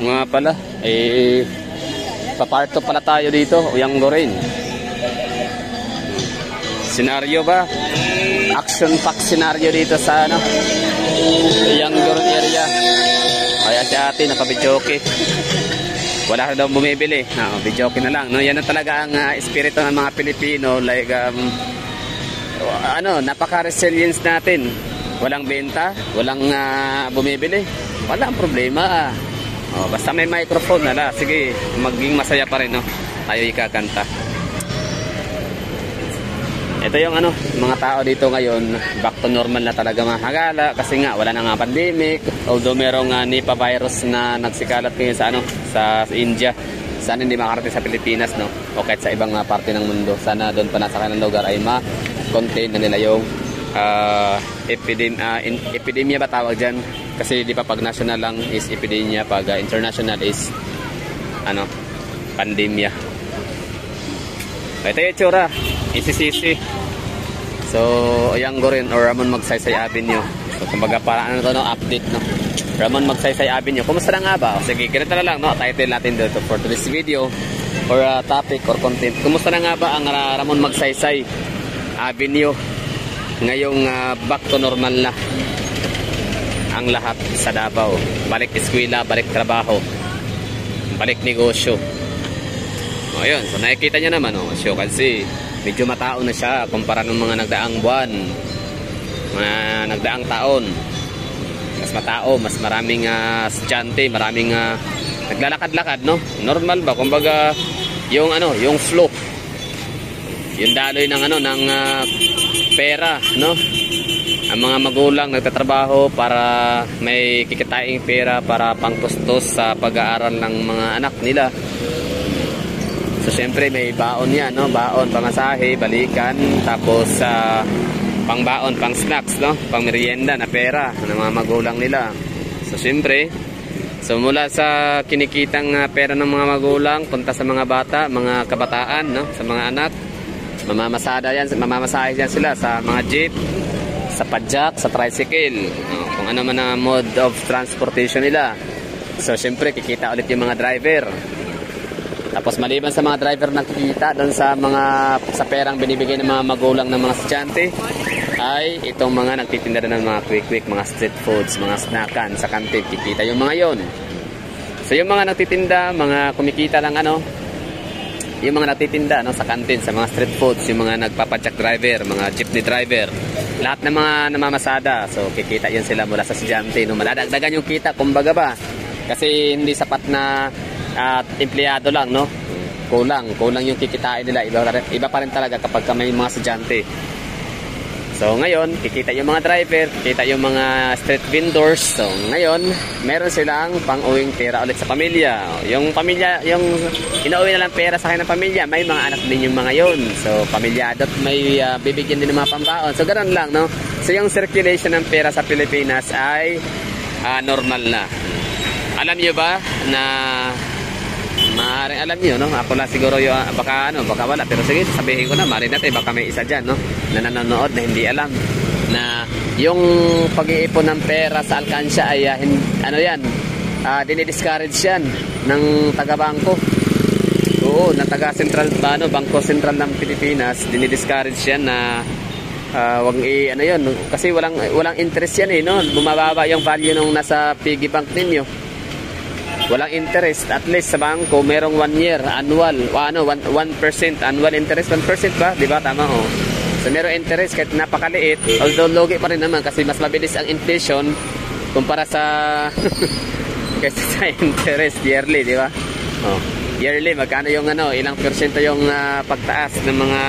Nga pala, paparto pala tayo dito, Uyang Gorin. Senaryo ba? Action pack senaryo dito sa Uyang Gorin area. Kaya si ate, nakabidyoke. Wala ka daw bumibili. Bidyoke na lang. Yan na talaga ang espiritu ng mga Pilipino. Like, napaka-resilience natin. Walang benta, walang bumibili. Wala ang problema. Basta may microphone, sige, maging masaya pa rin, tayo ikakanta. Ito yung mga tao dito ngayon, back to normal na talaga mga hagala kasi nga wala na nga pandemic. Although merong Nipah virus na nagsikalat ngayon sa India. Sana hindi makarating sa Pilipinas, o kahit sa ibang parte ng mundo. Sana doon pa nasa kanilang lugar ay ma-contain na nila yung epidemia ba tawag dyan? Kasi di pa pag national lang is epidemia, pag international is pandemia. Ito yung itsura, isisisi. So, Uyang Gorin or Ramon Magsaysay Avenue. So, kumbaga parang update, Ramon Magsaysay Avenue. Kumusta na nga ba? Sige, ganito na lang, title natin dito for today's video or topic or content. Kumusta na nga ba ang Ramon Magsaysay Avenue? Ngayong back to normal na ang lahat sa Davao. Balik eskwela, balik trabaho, balik negosyo. Ayun, so nakikita nyo naman, as you can see, medyo matao na siya kumpara ng mga nagdaang buwan, mga nagdaang taon. Mas matao, mas maraming estudyante, maraming naglalakad-lakad, normal ba? Kumbaga, yung flow, yung daloy ng pera, ang mga magulang nagtatrabaho para may kikitaing pera para pangtustos sa pag-aaral ng mga anak nila. So syempre may baon yan, baon, pamasahe, balikan, tapos pang-baon, pang-snacks, pang merienda na pera ng mga magulang nila. So syempre, mula sa kinikitang pera ng mga magulang punta sa mga bata, mga kabataan, sa mga anak, mamamasahe yan sila sa mga jeep, sa padjak, sa tricycle, kung ano man ang mode of transportation nila. So syempre kikita ulit yung mga driver. Tapos maliban sa mga driver na kikita doon sa perang binibigay ng mga magulang ng mga estudyante, ay itong mga nagtitinda ng mga quick, mga street foods, mga snackan sa kantin, kikita yung mga yon. So yung mga nagtitinda, mga kumikita lang yung mga nagtitinda sa kantin, sa mga street foods, yung mga nagpapadjak driver, mga jeepney driver, lahat ng mga namamasada, so kikita yun sila mula sa estudyante. Maladagdagan yung kita, kumbaga ba, kasi hindi sapat na empleyado lang, kulang yung kikitain nila. Iba pa rin talaga kapag may mga estudyante. So ngayon, kikita yung mga driver, kikita yung mga street vendors. So ngayon, meron silang pang-uwing pera ulit sa pamilya. Yung pamilya, yung inauwi na lang pera sa kanilang pamilya, may mga anak din yung mga yon. So pamilyado at may bibigyan din ng mga pambaon. So ganoon lang, So yung circulation ng pera sa Pilipinas ay normal na. Alam niyo ba na maaaring alam niyo, ako lang siguro yung baka wala, pero sige, sabihin ko na, maaaring natin baka may isa diyan, na nanonood na hindi alam na yung pag-iipon ng pera sa alkansya ay dinidiscourage yan ng taga-bangko. Oo, ng taga-central Bangko Sentral ng Pilipinas, dinidiscourage yan na wag kasi walang interest yan, bumababa yung value nung nasa piggy bank ninyo. Walang interest. At least sa bangko, merong 1 year, annual, 1% annual interest, 1% ba? Diba? Tama, So, merong interest kahit napakaliit, although logi pa rin naman kasi mas mabilis ang inflation kumpara sa kasi sa interest yearly, diba? Yearly, magkano yung ilang persyento yung pagtaas ng mga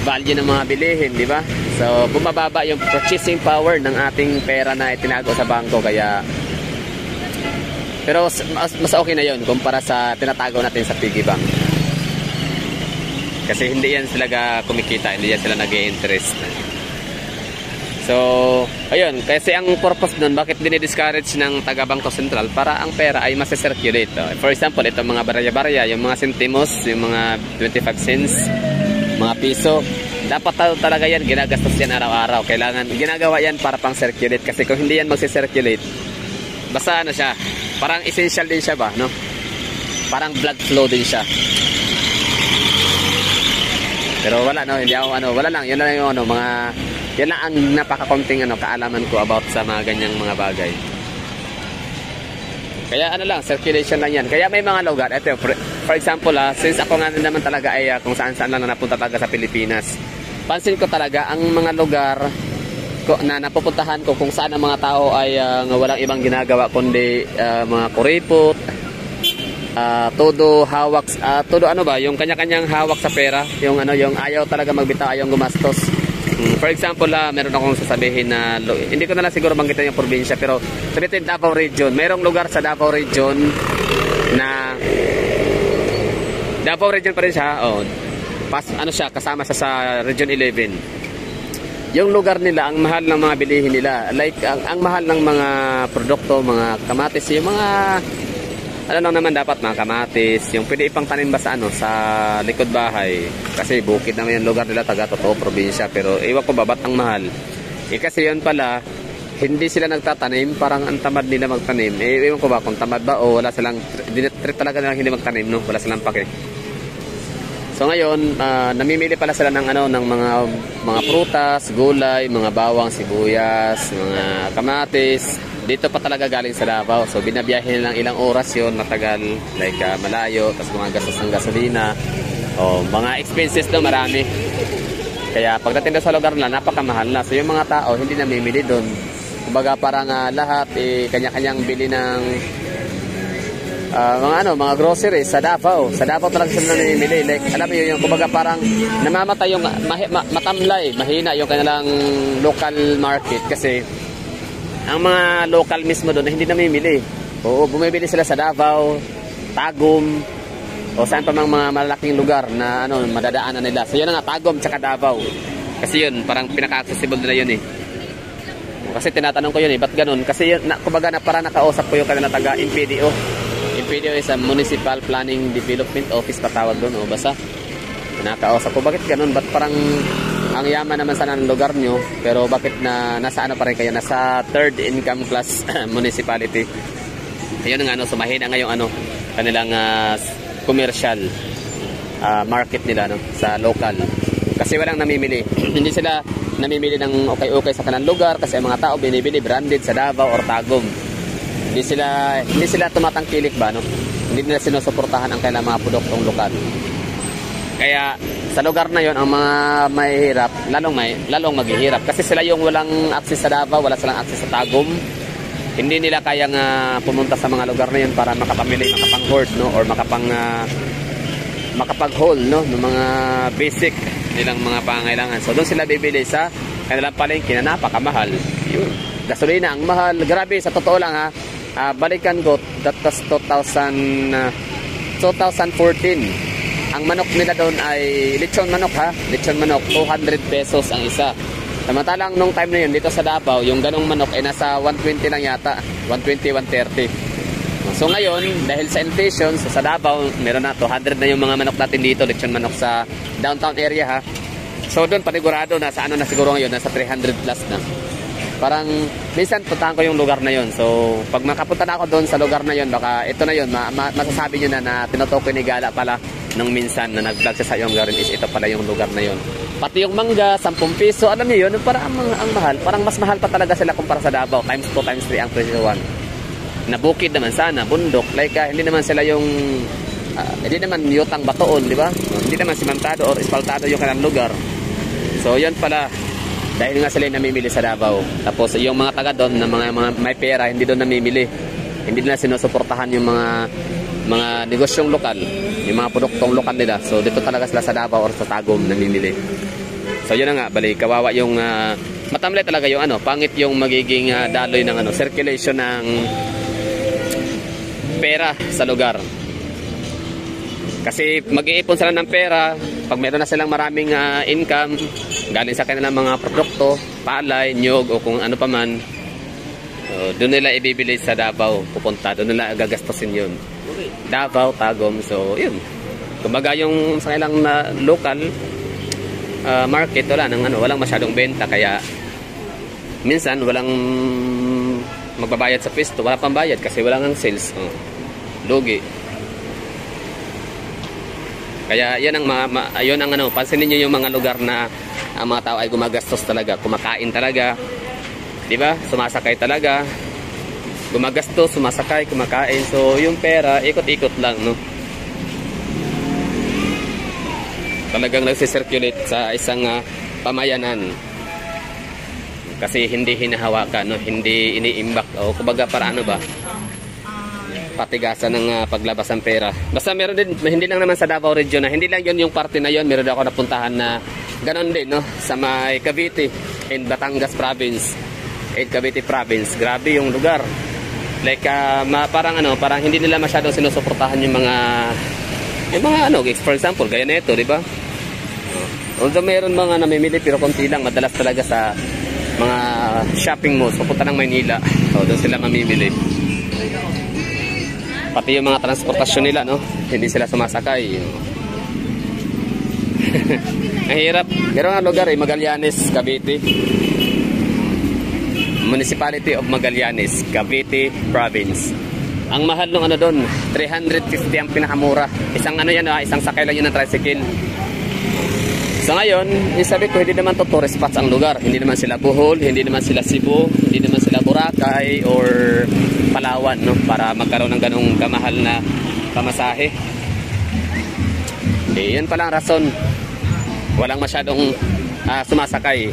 value ng mga bilihin, diba? So, bumababa yung purchasing power ng ating pera na itinago sa bangko, kaya pero mas okay na yun kumpara sa tinatago natin sa piggy bank. Kasi hindi yan sila kumikita, hindi yan sila nag-i-interest. So, ayun, kasi ang purpose nun, bakit dinidiscourage ng taga-Bangko Sentral? Para ang pera ay masisirculate. For example, itong mga barya-barya, yung mga sentimos, yung mga 25 cents, mga piso, dapat talaga yan, ginagastos yan araw-araw. Kailangan, ginagawa yan para pang circulate. Kasi kung hindi yan magsisirculate, basta siya, Parang essential din siya ba, no? Parang blood flow din siya. Pero wala, no, hindi ako, wala lang, yun lang yung yan lang ang napakakonting kaalaman ko about sa mga ganyang mga bagay. Kaya circulation lang yan. Kaya may mga lugar, ito, for example since ako nga naman talaga ay kung saan-saan lang na napunta talaga sa Pilipinas, pansin ko talaga ang mga lugar na napupuntahan ko kung saan ang mga tao ay walang ibang ginagawa kundi mga kuripot, todo hawak, todo yung kanya-kanyang hawak sa pera, yung ayaw talaga magbitaw, ayaw gumastos. For example, meron akong sasabihin na hindi ko na lang siguro banggitin yung probinsya, pero sabihin Davao Region, merong lugar sa Davao Region na Davao Region pa rin siya, siya, kasama siya sa Region 11. Yung lugar nila, ang mahal ng mga bilihin nila, like ang mahal ng mga produkto, mga kamatis, yung mga lang naman dapat mga kamatis, yung pwede ipang tanim ba sa sa likod bahay, kasi bukid naman yung lugar nila, taga totoo probinsya, pero iwan ko ba ba't ang mahal? Kasi yun pala, hindi sila nagtatanim, parang ang tamad nila magtanim. Iwan ko ba kung tamad ba o wala silang trip talaga nilang hindi magtanim, no? Wala silang pake. So ngayon, namimili pala sila ng ng mga prutas, gulay, mga bawang, sibuyas, mga kamatis. Dito pa talaga galing sa Davao. So binabiyahe lang ilang oras yon, matagal, like malayo, tapos mga gastos ng gasolina, mga expenses na marami. Kaya pagdating doon sa lugar na napakamahal na. So yung mga tao hindi namimili doon. Kumbaga parang lahat kanya-kanyang bili ng mga groceries sa Davao. Sa Davao talaga sila namimili. Like, alam mo yun, kumbaga parang namamatay yung matamlay, mahina yung kanilang local market kasi ang mga local mismo doon hindi namimili. Oo, bumibili sila sa Davao, Tagum, o saan pa mga malaking lugar na madadaanan nila. So yun nga, Tagum tsaka Davao. Kasi yun, parang pinaka-accessible nila yun Kasi tinatanong ko yun ba't ganun? Kasi yun, kumbaga parang nakausap ko yung kanila taga MPDO. MPDO is a Municipal Planning Development Office patawag doon, basta nakausap ko, bakit ganun? Ba't parang ang yaman naman sana ng lugar nyo, pero bakit nasa pa rin kayo? Nasa third income class municipality. Ayun nga, sumahina nga yung kanilang commercial market nila sa local. Kasi walang namimili. Hindi sila namimili ng okay-okay sa kanilang lugar kasi ang mga tao binibili branded sa Davao or Tagum. Hindi sila tumatangkilik ba, Hindi nila sinusuportahan ang kanilang mga produktong lokal. Kaya sa lugar na yon ang mga mahihirap, lalong maghihirap kasi sila yung walang access sa Davao, wala silang access sa Tagum. Hindi nila kayang pumunta sa mga lugar na yon para makapamili, makapang-hoard, or makapag-haul, ng mga basic nilang mga pangangailangan. So doon sila bibili sa kanilang palengke na napakamahal. Yun. Gasolina ang mahal. Grabe, sa totoo lang balikan ko, that was 2014. Ang manok nila doon ay lechon manok lechon manok, 200 pesos ang isa. Samantalang nung time na yun dito sa Davao, yung ganong manok ay nasa 120 lang yata, 120, 130. So ngayon, dahil sa inflation, sa Davao, meron na 200 na yung mga manok natin dito, lechon manok sa downtown area So doon panigurado na sa na siguro ngayon, nasa 300 plus na. Parang minsan puntahan ko yung lugar na yon. So pag makapunta na ako doon sa lugar na yon, baka ito na yon, masasabi nyo na tinutukoy ni Gala pala nung minsan na nag-vlog sa Sayong Garin is ito pala yung lugar na yon. Pati yung mangga, 10 piso, alam niyo yun, parang ang mahal. Parang mas mahal pa talaga sila kumpara sa Davao, times 2, times 3 ang presyo 1. Na bukid naman sana, bundok, like hindi naman sila yung hindi naman yutang batoon, di ba? Hindi naman simentado or espaltado yung kanilang lugar. So yun pala, dahil nga sila namimili sa Davao. Tapos yung mga taga doon na mga may pera, hindi doon namimili. Hindi nila sinusuportahan yung mga negosyong lokal, yung mga produktong lokal nila. So dito talaga sila sa Davao or sa Tagum namimili. So yun na nga, bali kawawa yung matamlay talaga yung pangit yung magiging daloy ng circulation ng pera sa lugar. Kasi mag-iipon sila ng pera pag meron na silang maraming income galing sa kanilang mga produkto, palay, nyog o kung ano pa man. So, doon nila ibibili sa Davao, pupunta, doon nila gagastusin yun. Davao, Tagum, so yun. Kumbaga yung sa kanilang local walang masyadong benta, kaya minsan walang magbabayad sa pwesto, wala pang bayad kasi wala nang sales. Oh, lugi. Kaya yan ang ayun ang ano, pansinin niyo yung mga lugar na ang mga tao ay gumagastos talaga, kumakain talaga. 'Di ba? Sumasakay talaga. Gumagastos, sumasakay, kumakain. So, yung pera ikot-ikot lang, no. Talagang nagsi-circulate sa isang pamayanan. Kasi hindi hinahawakan, no? Hindi iniimbak o kumbaga para ano ba? Patigasan ng paglabas ng pera. Basta meron din, hindi lang naman sa Davao Region na, hindi lang yun yung parte na yun, meron ako napuntahan na ganon din, no? Sa may Cavite in Batangas Province. In Cavite Province. Grabe yung lugar. Like parang ano, parang hindi nila masyadong sinusuportahan yung mga ano, for example, gaya nito, di ba? Although meron mga namimili pero konti lang, madalas talaga sa mga shopping malls papunta ng Maynila. So, doon sila mamimili. Pati yung mga transportasyon nila, no? Hindi sila sumasakay. Ang hirap. Meron nga lugar Magallanes, Cavite. Municipality of Magallanes, Cavite Province. Ang mahal nung ano doon, 350 ang pinakamura. Isang ano yan, isang sakay lang yun ng tricycle. So ngayon, sabi ko, hindi naman to tourist spots ang lugar. Hindi naman sila Bohol, hindi naman sila Cebu, hindi naman sila Boracay or Palawan, no? Para magkaroon ng ganong kamahal na pamasahe. Yan pala ang rason. Walang masyadong sumasakay.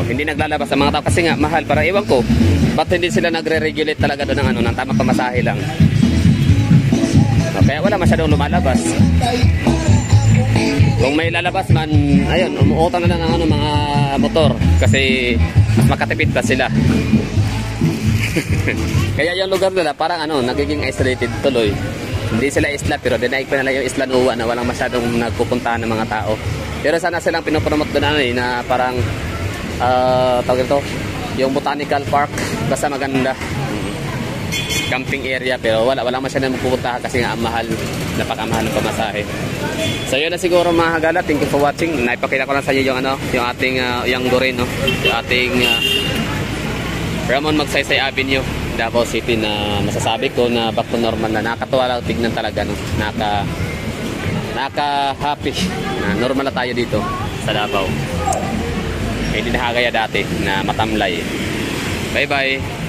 Hindi naglalabas ang mga tao kasi nga mahal. Para iwan ko, ba't hindi sila nagre-regulate talaga doon ng ano, ng tamang pamasahe lang. Kaya wala masyadong lumalabas. Kung may lalabas man, ayun, umuutang na lang ng ano, mga motor kasi mas makatipid pa sila. Kaya yung lugar nila parang ano, nagiging isolated tuloy. Hindi sila isla pero dinaig pa nila yung Isla Nuwa na walang masyadong nagpupuntahan ng mga tao. Pero sana silang pinopromote doon ano, na parang tawag ito, yung Botanical Park, basta maganda. Camping area pero wala masyadong magpupuntahan kasi nga ang mahal, napakamahal ng pamasahe. So yun na siguro mga hagala, thank you for watching. Naipakita ko lang sa inyo yung ano, yung ating yung Dorin, no, yung ating Ramon Magsaysay Avenue, Davao City, na masasabi ko na back to normal na. Nakakatuwa lang tignan talaga, no. Naka-happy na normal na tayo dito sa Davao. Hindi nakakaya dati na matamlay. Bye bye.